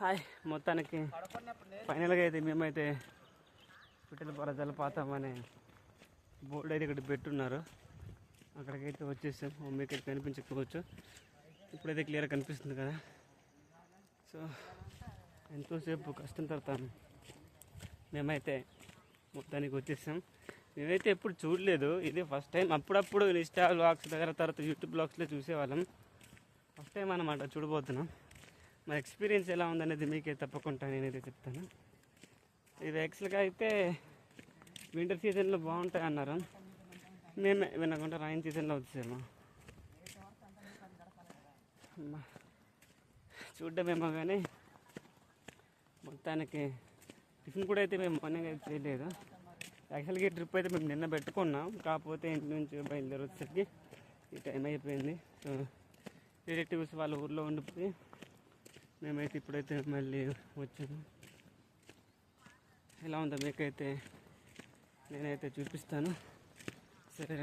Hi, మొత్తానికి ఫైనల్గా అయితే మేమైతే పిట్టలపార జలపాతం అనే బోర్డు అయితే ఇక్కడ పెట్టున్నారు. అక్కడికైతే వచ్చేసాం. మీకు అయితే కనిపించకపోవచ్చు, ఇప్పుడైతే క్లియర్గా కనిపిస్తుంది కదా. సో ఎంతోసేపు కష్టం తర్వాత మేమైతే మొత్తానికి వచ్చేసాం. మేమైతే ఎప్పుడు చూడలేదు, ఇది ఫస్ట్ టైం. అప్పుడప్పుడు ఇన్స్టా బ్లాగ్స్ దగ్గర తర్వాత యూట్యూబ్ బ్లాగ్స్లో చూసేవాళ్ళం. ఫస్ట్ టైం అన్నమాట చూడబోతున్నాం. మా ఎక్స్పీరియన్స్ ఎలా ఉందనేది మీకే తప్పకుండా నేనైతే చెప్తాను. ఇది యాక్చువల్గా అయితే వింటర్ సీజన్లో బాగుంటాయి అన్నారు. మేమే వినకుండా రైన్ సీజన్లో వచ్చేసాము. చూడ్డమేమో కానీ మొత్తానికి టిఫిన్ కూడా అయితే మేము మార్నింగ్ అయితే చేయలేదు. యాక్చువల్గా ఈ ట్రిప్ అయితే మేము నిన్న పెట్టుకున్నాం, కాకపోతే ఇంటి నుంచి బయలుదేరి వచ్చేసరికి ఈ టైం అయిపోయింది. సో రిలేటివ్స్ వాళ్ళ ఊర్లో ఉండిపోయి మేమైతే ఇప్పుడైతే మళ్ళీ వచ్చాము. ఎలా ఉందో మీకైతే నేనైతే చూపిస్తాను. సరే.